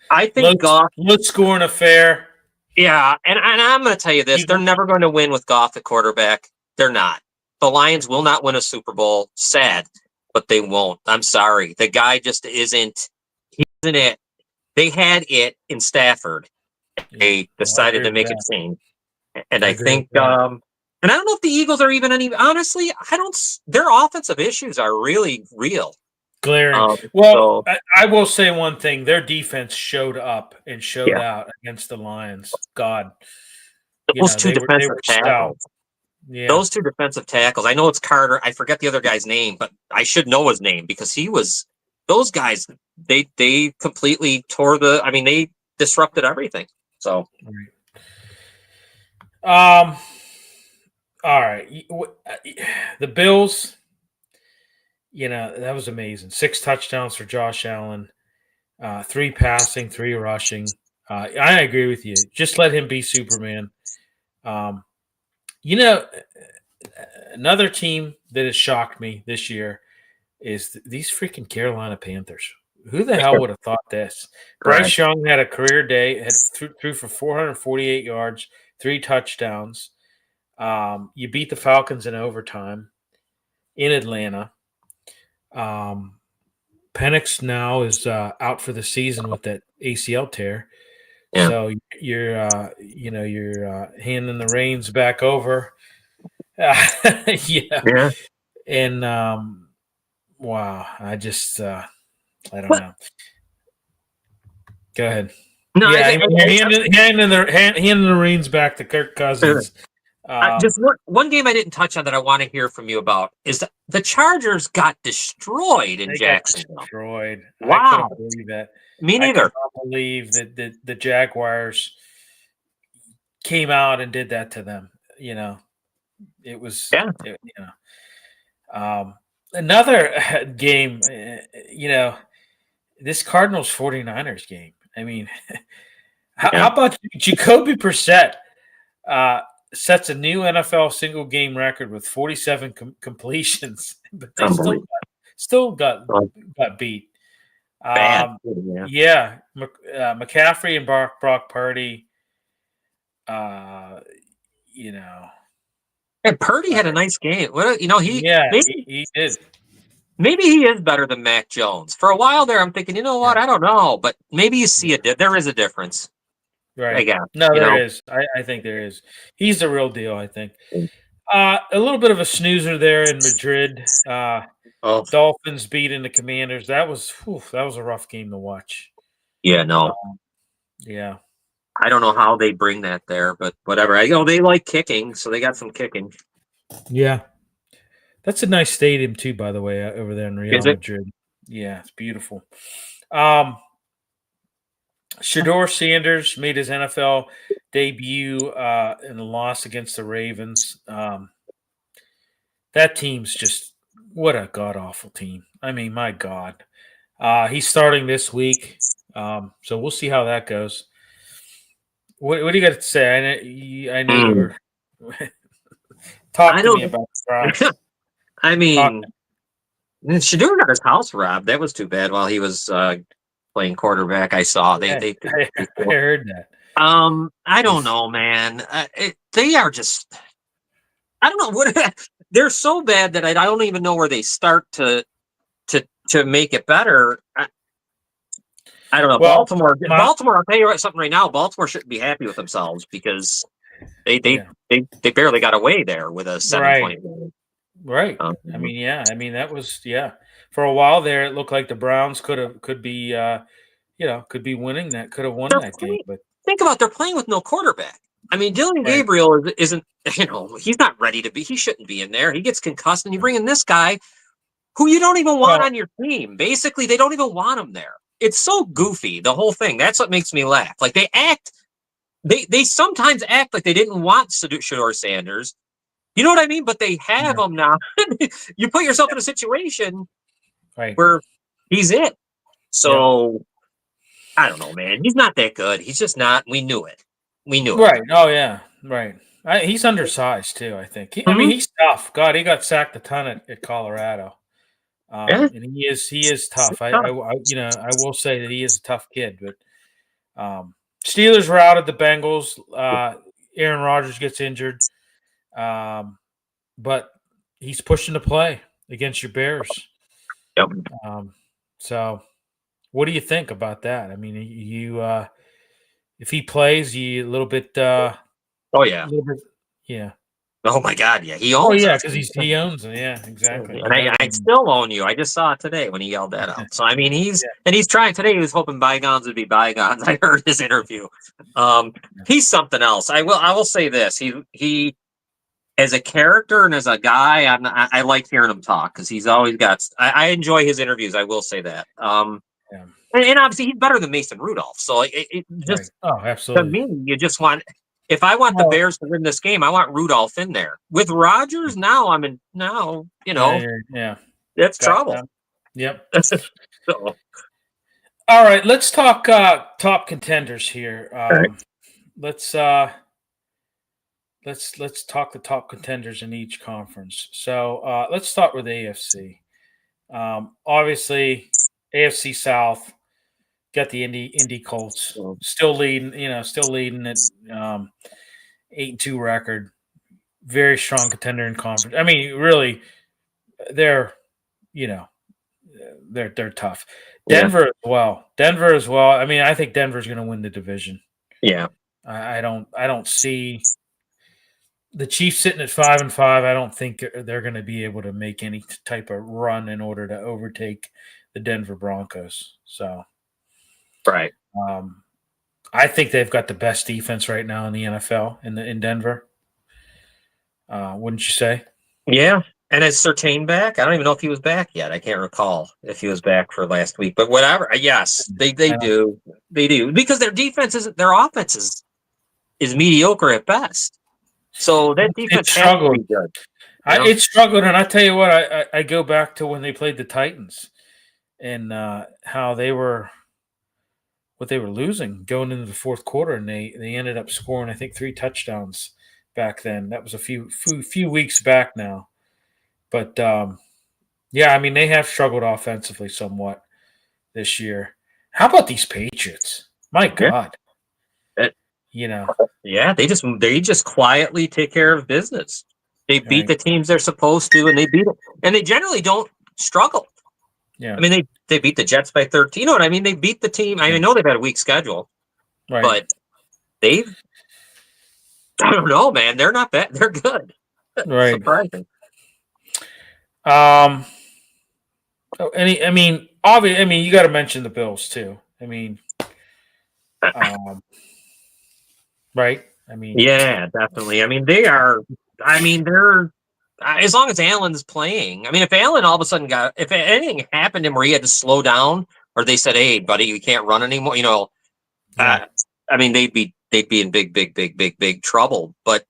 I think Goff. Low scoring affair. Yeah, and I'm going to tell you this: they're Eagle. never going to win with Goff at quarterback. They're not. The Lions will not win a Super Bowl. Sad, but they won't. I'm sorry. The guy just isn't. He isn't it. They had it in Stafford. Yeah. They Well, I decided agree to with make a that. change, and I I agree with think, that. and I don't know if the Eagles are even any. Honestly, I don't. Their offensive issues are really real. Glaring. Um, Well, so I will say one thing: their defense showed up and showed yeah, out against the Lions. God, those two they defensive were stout. tackles. Yeah. Those two defensive tackles. I know it's Carter. I forget the other guy's name, but I should know his name because he was. Those guys, they completely tore the. I mean, they disrupted everything. So Um. All right. The Bills. That was amazing. 6 touchdowns for Josh Allen. 3 passing, 3 rushing. I agree with you. Just let him be Superman. Um, you know, another team that has shocked me this year is these freaking Carolina Panthers. Who the hell would have thought this? right. Bryce Young had a career day, had threw for 448 yards, 3 touchdowns. You beat the Falcons in overtime in Atlanta. Penix now is out for the season with that ACL tear. Yeah. So you're handing the reins back over. Yeah, Yeah. and wow, I just I don't know. Go ahead. No, Yeah, handing the reins back to Kirk Cousins. just one game I didn't touch on that I want to hear from you about is the Chargers got destroyed in They got Jacksonville. destroyed. Wow. I couldn't believe that. Me I neither. could not believe that the Jaguars came out and did that to them. It was Yeah. another game. This Cardinals 49ers game. I mean, how about Jacoby Brissett sets a new NFL single game record with 47 completions, but they still got beat. Bad. McCaffrey and Brock Purdy. And Purdy had a nice game. He he did. maybe he is better than Mac Jones. For a while there, I'm thinking, you know what? Yeah. I don't know, but maybe you see there is a difference. I Right. guess, No, you there know. is. I think there is. He's the real deal, I think. A little bit of a snoozer there in Madrid. Oh, Dolphins beating the Commanders. That was a rough game to watch. yeah, no. Yeah. I don't know how they bring that there, but whatever. They like kicking, so they got some kicking. Yeah. That's a nice stadium too, by the way, over there in Is Real it? Madrid. Yeah, it's beautiful. Shador Sanders made his NFL debut in a loss against the Ravens. That team's just what a god awful team. I mean, my God. He's starting this week, so we'll see how that goes. What do you got to say? I know you Mm. were I talk to me don't. about the Browns. I Talk. mean, Shador got his house robbed. That was too bad while he was playing quarterback. I saw Yeah, they I heard that. I don't know, man. They are just. I don't know what they're so bad that I don't even know where they start to make it better. I don't know. Well, Baltimore. I'll tell you something right now. Baltimore shouldn't be happy with themselves because they they yeah, they barely got away there with a right, 7-point win. right. I mean, yeah. I mean, that was For a while there, it looked like the Browns could be could be winning that, could have won They're that game, playing, but think about they're playing with no quarterback. I mean, Dylan right. Gabriel isn't. He's not ready to be. He shouldn't be in there. He gets concussed, and you bring in this guy who you don't even want Well, on your team. Basically, they don't even want him there. It's so goofy, the whole thing. That's what makes me laugh. Like they sometimes act like they didn't want Shador Sanders. You know what I mean? But they have yeah, him now. You put yourself in a situation right. where he's it. Yep. So I don't know, man. He's not that good. He's just not. We knew it. We knew it. Right. Oh yeah. Right. He's undersized too. I think. I mean, Mhm. he's tough. God, he got sacked a ton at Colorado, Yeah. and he is tough. I will say that he is a tough kid. But Steelers routed the Bengals. Aaron Rodgers gets injured, but he's pushing to play against your Bears. Yep. Um, so, what do you think about that? I mean, if he plays, you a little bit. Oh yeah. Little bit, yeah. Oh my God. Yeah. He Oh owns yeah, us. because he owns it. Yeah, exactly. He And does I own them. still own you. I just saw it today when he yelled that out. So I mean, he's trying today. He was hoping bygones would be bygones. I heard his interview. Um, he's something else. I will say this. He as a character and as a guy, I like hearing him talk because he's always got. I enjoy his interviews. I will say that. Yeah, And obviously he's better than Mason Rudolph. So it right. just Oh, to absolutely. me, you just want. If I want the Well, Bears to win this game, I want Rudolph in there. With Rodgers, now I'm in. Now yeah. that's Got trouble. that. Yep. So, All right, let's talk top contenders here. all right. Let's talk the top contenders in each conference. So let's start with AFC. Obviously, AFC South got the Indy Colts still leading. Still leading at 8-2 record. Very strong contender in conference. I mean, really, they're you know they're tough. Yeah. Denver as well. I mean, I think Denver's going to win the division. Yeah. I don't see the Chiefs sitting at 5-5. I don't think they're going to be able to make any type of run in order to overtake the Denver Broncos. So, Right. um, I think they've got the best defense right now in the NFL in Denver. Wouldn't you say? Yeah. And is Surtain back? I don't even know if he was back yet. I can't recall if he was back for last week. But whatever. Yes, they Uh, do. They do. Because their offense is mediocre at best. So that it defense has to struggled. be good. It struggled, and I tell you what, I go back to when they played the Titans and how what they were losing going into the fourth quarter, and they ended up scoring, I think, 3 touchdowns back then. That was a few weeks back now, but yeah, I mean they have struggled offensively somewhat this year. How about these Patriots? My Yeah. God, It- you know, yeah. They just quietly take care of business. They beat right? the teams they're supposed to, and they beat it. And they generally don't. struggled. Yeah. I mean, they beat the Jets by 13. You know what I mean? They beat the team. I know they've had a weak schedule, but I don't know, man. They're not bad. They're good. Right. Surprising. Obviously, you got to mention the Bills too. Right? Yeah, definitely. They're as long as Allen's playing. If Allen all of a sudden if anything happened to him where he had to slow down, or they said, "Hey, buddy, you can't run anymore," they'd be in big trouble. But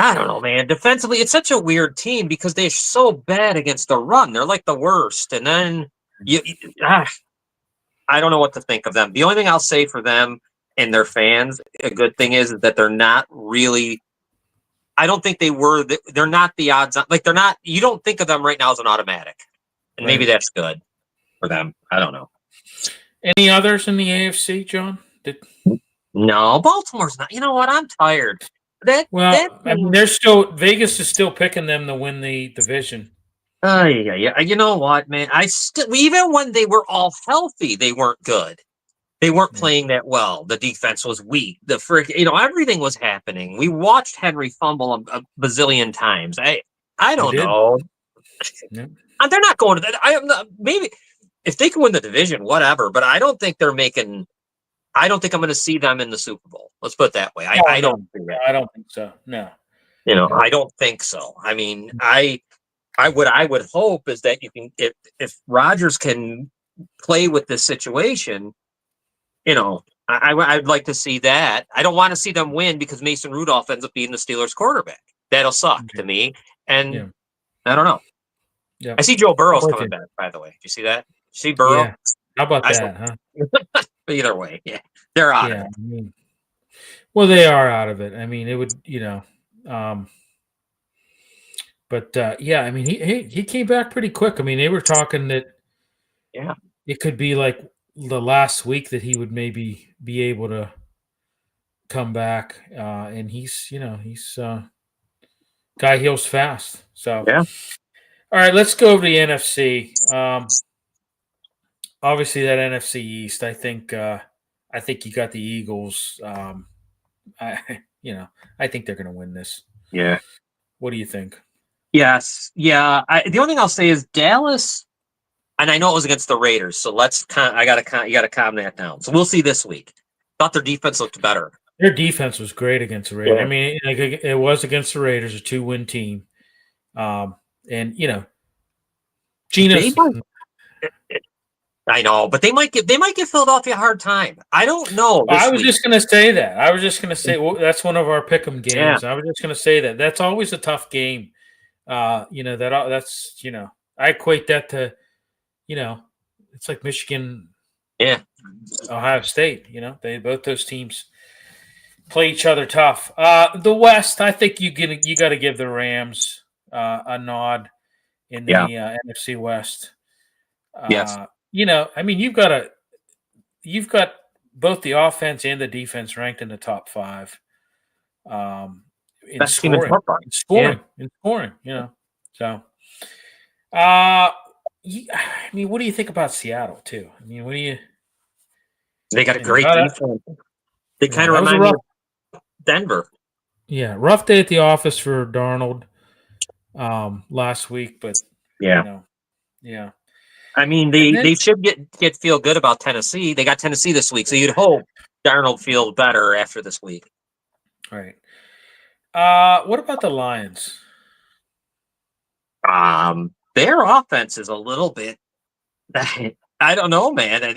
I don't know, man. Defensively, it's such a weird team because they're so bad against the run. They're like the worst, and then I don't know what to think of them. The only thing I'll say for them and their fans, a good thing is that they're not really. I don't think they're not the odds on. Like, they're not. You don't think of them right now as an automatic, and maybe that's good for them. I don't know. Any others in the AFC, John? No, Baltimore's not. You know what? I'm tired. Vegas is still picking them to win the division. Yeah. You know what, man? Even when they were all healthy, they weren't good. They weren't playing that well. The defense was weak. Everything was happening. We watched Henry fumble a bazillion times. I don't know. Yeah. They're not going to that. Maybe if they can win the division, whatever. But I don't think they're making. I don't think I'm going to see them in the Super Bowl. Let's put it that way. I don't think so. No. I don't think so. What I would hope is that you can, if Rodgers can play with this situation, I'd like to see that. I don't want to see them win because Mason Rudolph ends up being the Steelers quarterback. That'll suck to me. And I don't know. Yeah. I see Joe Burrow's coming back, by the way. Do you see that? See Burrow? Yeah. How about that, huh? Either way, they're out of it. Well, they are out of it. It would, but he came back pretty quick. They were talking that it could be like the last week that he would maybe be able to come back, and he's guy heals fast. So all right, let's go over the NFC. Obviously, that NFC East. I think you got the Eagles. I think they're going to win this. Yeah. What do you think? Yes. Yeah. The only thing I'll say is Dallas, and I know it was against the Raiders, so you got to calm that down. So we'll see this week. Thought their defense looked better. Their defense was great against the Raiders. Yeah. It was against the Raiders, a 2-win team. And Gino's. I know, but they might give Philadelphia a hard time. I don't know. I was just going to say that. That's one of our pick'em games. Yeah. I was just going to say that. That's always a tough game. I equate that to, it's like Michigan, Ohio State. Both those teams play each other tough. The West, I think you got to give the Rams a nod in the NFC West. Yes. You've got both the offense and the defense ranked in the top 5. In scoring. So, what do you think about Seattle too? What do you? They got a great defense. They kind of remind me of Denver. Yeah, rough day at the office for Darnold last week, but yeah. They should get feel good about Tennessee. They got Tennessee this week, so you'd hope Darnold feels better after this week. Right. What about the Lions? Their offense is a little bit. I don't know, man. I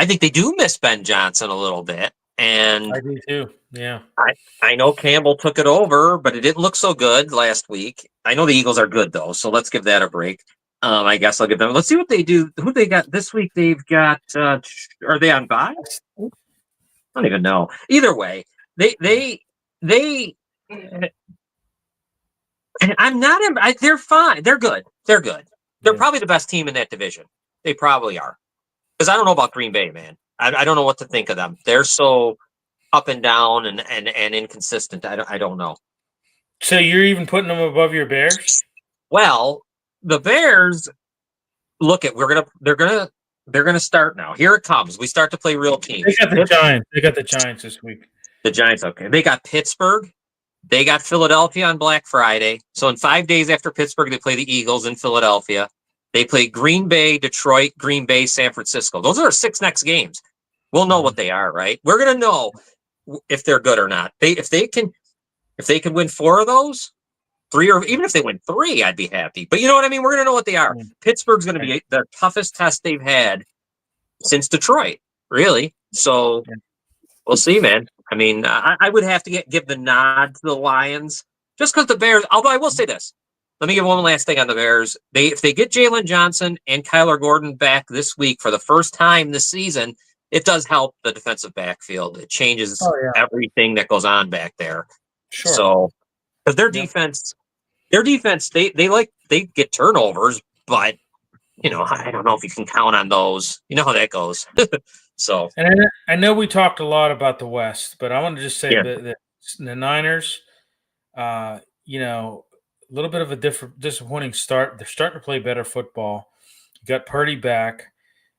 think they do miss Ben Johnson a little bit, and I do too. Yeah. I know Campbell took it over, but it didn't look so good last week. I know the Eagles are good though, so let's give that a break. I guess I'll give them. Let's see what they do. Who they got this week? They've got. Are they on bye? I don't even know. Either way, they. I'm not. They're fine. They're good. They're good. They're probably the best team in that division. They probably are. Because I don't know about Green Bay, man. I don't know what to think of them. They're so up and down and inconsistent. I don't know. So you're even putting them above your Bears? Well, the Bears they're gonna start now. Here it comes. We start to play real teams. They got the Giants. They got the Giants this week. The Giants, okay. They got Pittsburgh. They got Philadelphia on Black Friday. So in 5 days after Pittsburgh, they play the Eagles in Philadelphia. They play Green Bay, Detroit, Green Bay, San Francisco. Those are our 6 next games. We'll know what they are, right? We're gonna know if they're good or not. If they can win 4 of those, 3, or even if they win 3, I'd be happy. But you know what I mean? We're gonna know what they are. Pittsburgh's gonna be the toughest test they've had since Detroit, really. So we'll see, man. I mean, I would have to give the nod to the Lions just because the Bears. Although I will say this, let me give one last thing on the Bears. If they get Jalen Johnson and Kyler Gordon back this week for the first time this season, it does help the defensive backfield. It changes everything that goes on back there. Sure. So, because their defense, they get turnovers, but I don't know if you can count on those. You know how that goes. So, and I know we talked a lot about the West, but I want to just say that the Niners, a little bit of a disappointing start. They're starting to play better football. You got Purdy back.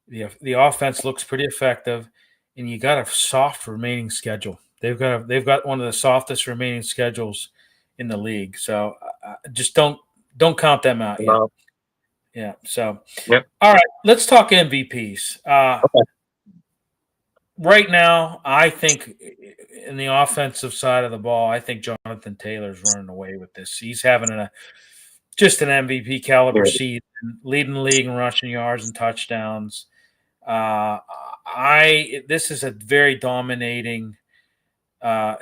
The offense looks pretty effective, and you got a soft remaining schedule. They've got one of the softest remaining schedules in the league. So just don't count them out yet. Yeah. So all right, let's talk MVPs. Okay. Right now, I think in the offensive side of the ball, I think Jonathan Taylor's running away with this. He's having just an MVP caliber season, leading the league in rushing yards and touchdowns. This is a very dominating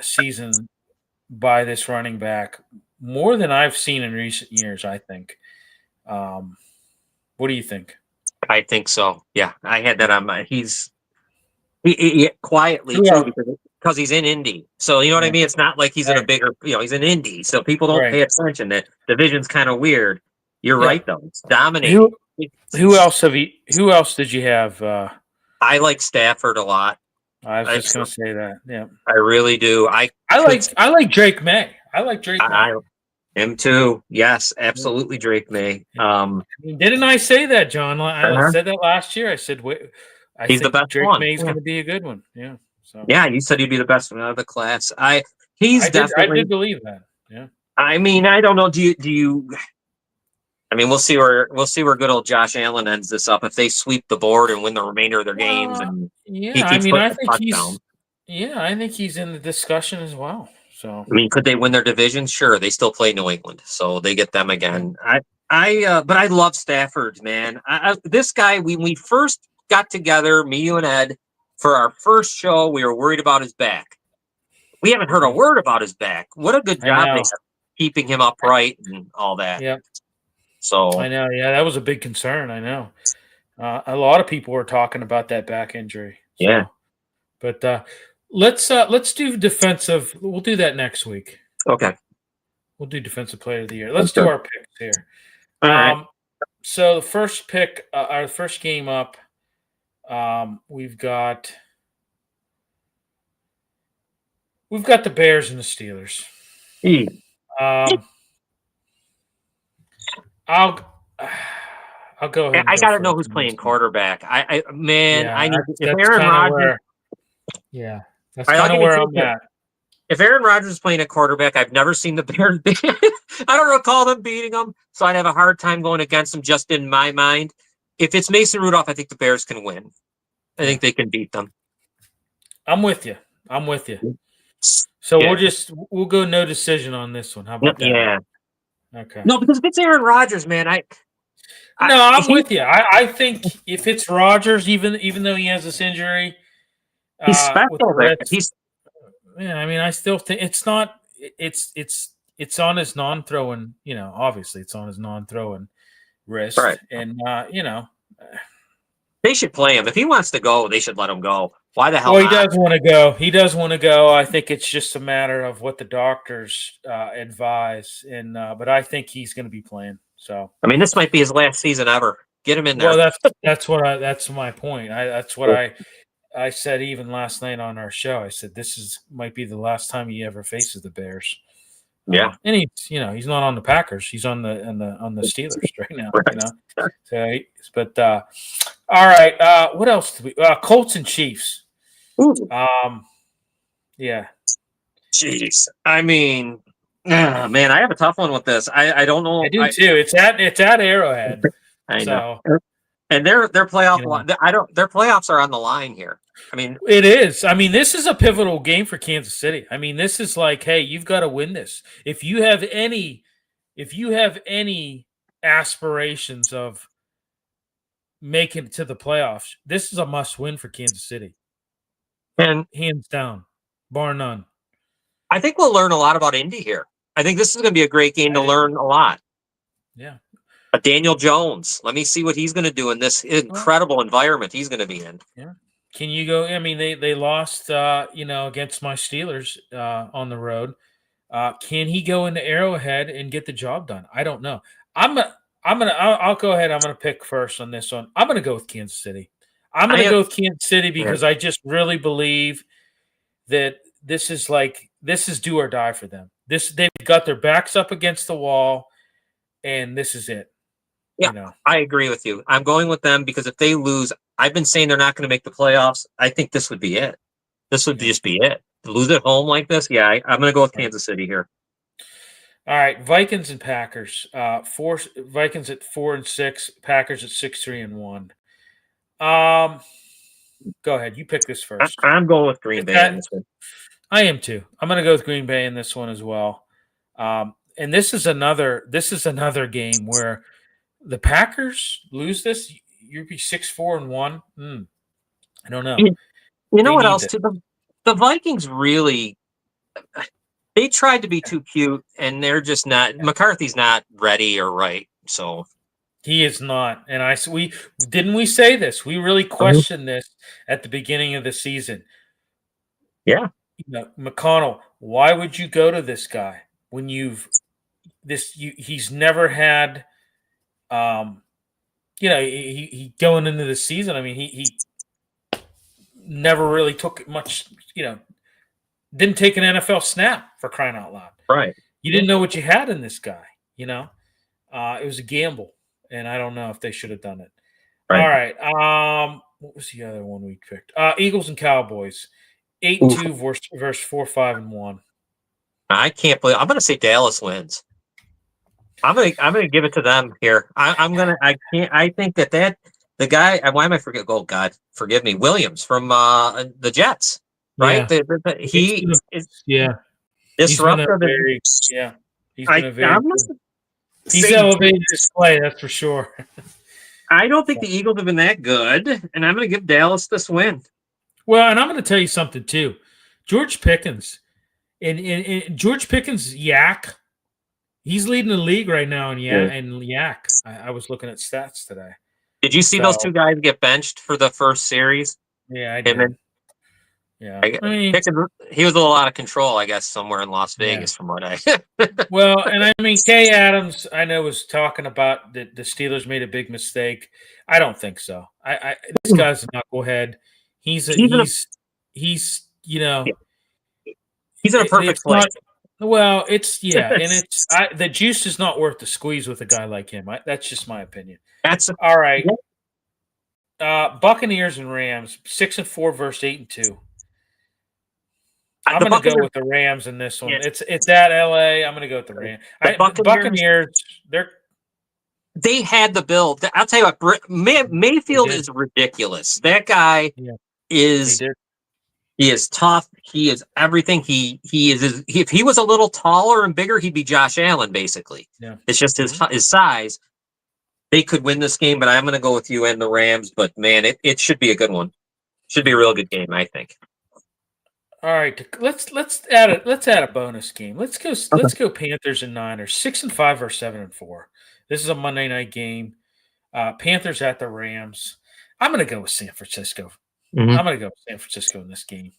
season by this running back, more than I've seen in recent years, I think. What do you think? I think so. Yeah, I had that on my. He quietly too because he's in Indy. So you know what I mean. It's not like he's in a bigger. He's in Indy, so people don't pay attention. That division's kind of weird. You're right though. It's dominating. Who else did you have? I like Stafford a lot. I was just going to say that. Yeah, I really do. I like Drake May. I like Drake May. Him too. Yes, absolutely, Drake May. Didn't I say that, John? I said that last year. I said, he's the best Drake one. May's going to be a good one. Yeah. So yeah, you said he'd be the best one out of the class. I did believe that. Yeah. I mean, I don't know. Do you? I mean, we'll see where good old Josh Allen ends this up if they sweep the board and win the remainder of their games. And I think he's in the discussion as well. So I mean, could they win their division? Sure, they still play New England, so they get them again. But I love Stafford, man. This guy, when we first got together, me, you, and Ed, for our first show, we were worried about his back. We haven't heard a word about his back. What a good job they have keeping him upright and all that. Yeah. So I know, that was a big concern. I know, a lot of people were talking about that back injury. So. Yeah, but let's do defensive. We'll do that next week. Okay, we'll do defensive player of the year. Let's do our picks here. All right. So the first pick, our first game up, we've got the Bears and the Steelers. I'll go ahead. I got to know who's playing quarterback. I need if Aaron Rodgers. That's kind of where I'm at. If Aaron Rodgers is playing a quarterback, I've never seen the Bears beat. I don't recall them beating them, so I'd have a hard time going against them just in my mind. If it's Mason Rudolph, I think the Bears can win. I think they can beat them. I'm with you. So we'll go no decision on this one. How about that? Yeah. Okay. No, because if it's Aaron Rodgers, man, I'm with you. I think if it's Rodgers, even though he has this injury, he's special. I mean, I still think it's not. It's on his non-throwing. Obviously, it's on his non-throwing wrist, right. And they should play him. If he wants to go, they should let him go. Why the hell? Well, he does want to go. I think it's just a matter of what the doctors advise, and but I think he's going to be playing. So I mean, this might be his last season ever. Get him in there. Well, that's my point. That's what I said even last night on our show. I said this might be the last time he ever faces the Bears. Yeah. And he's not on the Packers. He's on the Steelers right now. Right. So, but all right. What else? Colts and Chiefs. Ooh. Yeah. Jeez. I mean, man, I have a tough one with this. I don't know. I do too. It's at Arrowhead. I know. So, and their playoff. Their playoffs are on the line here. I mean, it is. I mean, this is a pivotal game for Kansas City. I mean, this is like, hey, you've got to win this. If you have any aspirations of making it to the playoffs, this is a must-win for Kansas City. And hands down, bar none. I think we'll learn a lot about Indy here. I think this is going to be a great game to learn a lot. Yeah. Daniel Jones. Let me see what he's going to do in this incredible environment he's going to be in. Yeah. Can you go? I mean, they lost, against my Steelers on the road. Can he go into Arrowhead and get the job done? I don't know. I'll go ahead. I'm gonna pick first on this one. I'm gonna go with Kansas City. I'm gonna go with Kansas City because I just really believe that this is do or die for them. They've got their backs up against the wall, and this is it. Yeah, I agree with you. I'm going with them because if they lose, I've been saying they're not going to make the playoffs. I think this would be it. This would just be it. To lose at home like this, I'm going to go with Kansas City here. All right, Vikings and Packers. Vikings at 4-6, Packers at 6-3-1. Go ahead. You pick this first. I'm going with Green Bay in this one. I am too. I'm going to go with Green Bay in this one as well. And this is another game where the Packers lose this. You'd be 6-4-1. I don't know. You know what else? The Vikings really. They tried to be too cute, and they're just not. McCarthy's not ready or right. So he is not. And we say this. We really questioned this at the beginning of the season. Yeah. McConnell, why would you go to this guy when he's never had he going into the season, I mean, he never really took much, didn't take an NFL snap, for crying out loud. Right. You didn't know what you had in this guy, It was a gamble, and I don't know if they should have done it. Right. All right. What was the other one we picked? Eagles and Cowboys. 8-2 versus 4-5-1. I can't believe I'm going to say Dallas wins. I'm gonna give it to them here. I think that the guy. Why am I forget? Oh God, forgive me. Williams from the Jets, right? Yeah. He is disruptive. He's elevated his play. That's for sure. I don't think the Eagles have been that good, and I'm going to give Dallas this win. Well, and I'm going to tell you something too. George Pickens, and George Pickens yak. He's leading the league right now in yak. I was looking at stats today. Did you see those two guys get benched for the first series? Yeah, I did. Yeah, Pickens, he was a little out of control, I guess, somewhere in Las Vegas, from what I. Well, and I mean, Kay Adams, I know, was talking about the Steelers made a big mistake. I don't think so. This guy's a knucklehead. He's in a perfect place. Well, and it's the juice is not worth the squeeze with a guy like him. That's just my opinion. All right. Buccaneers and Rams, 6-4 versus 8-2. I'm going to go with the Rams in this one. It's at LA. I'm going to go with the Rams. Buccaneers, they had the build. I'll tell you what, Mayfield is ridiculous. That guy is. He is tough. He is everything. He is. If he was a little taller and bigger, he'd be Josh Allen, basically. Yeah. It's just his size. They could win this game, but I'm going to go with you and the Rams. But man, it should be a good one. Should be a real good game, I think. All right, let's add a bonus game. Let's go Panthers and Niners, 6-5 or 7-4. This is a Monday night game. Panthers at the Rams. I'm going to go with San Francisco. I'm going to go with San Francisco in this game.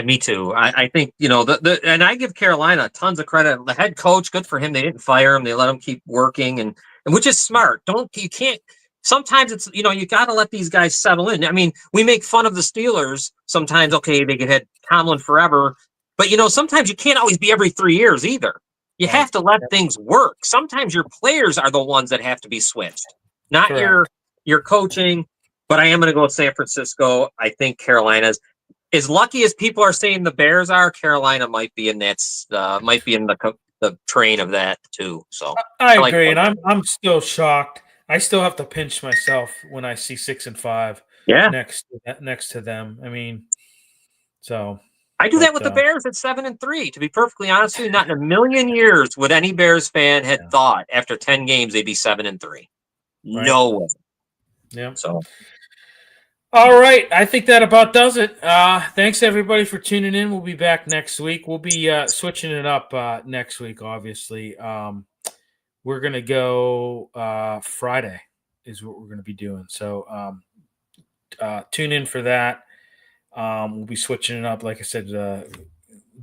Me too. I think, and I give Carolina tons of credit. The head coach, good for him. They didn't fire him. They let him keep working, and which is smart. You can't. Sometimes it's, you got to let these guys settle in. I mean, we make fun of the Steelers sometimes. Okay, they could have Tomlin forever, but sometimes you can't always be every 3 years either. You have to let things work. Sometimes your players are the ones that have to be switched, not your coaching. But I am going to go with San Francisco. I think Carolina's as lucky as people are saying the Bears are. Carolina might be in that the train of that too. So I agree, and I'm still shocked. I still have to pinch myself when I see 6-5 next to them. I mean, so I do that with the Bears at 7-3. To be perfectly honest with you, not in a million years would any Bears fan had thought after 10 games they'd be 7-3. Right. No way. Yeah. So. All right, I think that about does it. Thanks everybody for tuning in. We'll be back next week. We'll be switching it up next week. Obviously, we're gonna go Friday is what we're gonna be doing. So tune in for that. We'll be switching it up. Like I said,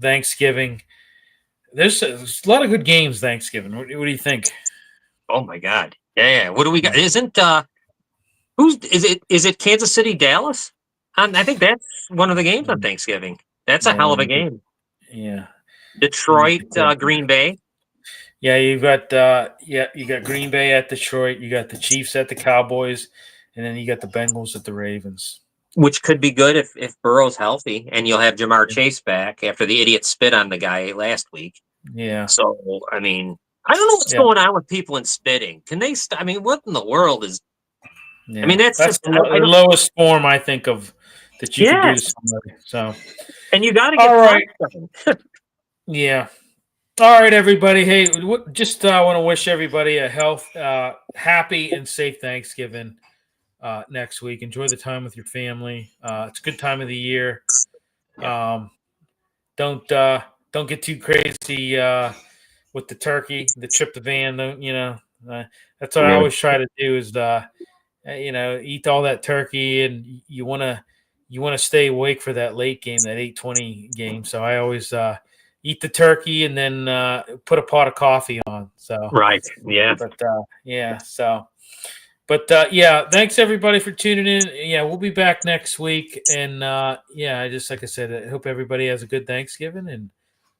Thanksgiving. There's a lot of good games Thanksgiving. What do you think? Oh my God! Yeah. What do we got? Isn't is it Kansas City, Dallas? I think that's one of the games on Thanksgiving. That's a hell of a game. Yeah. Detroit, Green Bay. Yeah, you got Green Bay at Detroit. You got the Chiefs at the Cowboys, and then you got the Bengals at the Ravens. Which could be good if Burrow's healthy, and you'll have Jamar Chase back after the idiot spit on the guy last week. Yeah. So I mean, I don't know what's going on with people in spitting. Can they? I mean, what in the world is? Yeah. I mean, that's just the lowest form I think of that you can do to somebody. So, and you got to get all right. Yeah. All right, everybody. Hey, just want to wish everybody a happy and safe Thanksgiving next week. Enjoy the time with your family. It's a good time of the year. Don't get too crazy with the turkey, the tryptophan. That's what I always try to do is eat all that turkey, and you want to stay awake for that late game, that 8:20 game. So I always eat the turkey and then put a pot of coffee on. So thanks everybody for tuning in. Yeah, we'll be back next week, and just like I said, I hope everybody has a good Thanksgiving, and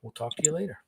we'll talk to you later.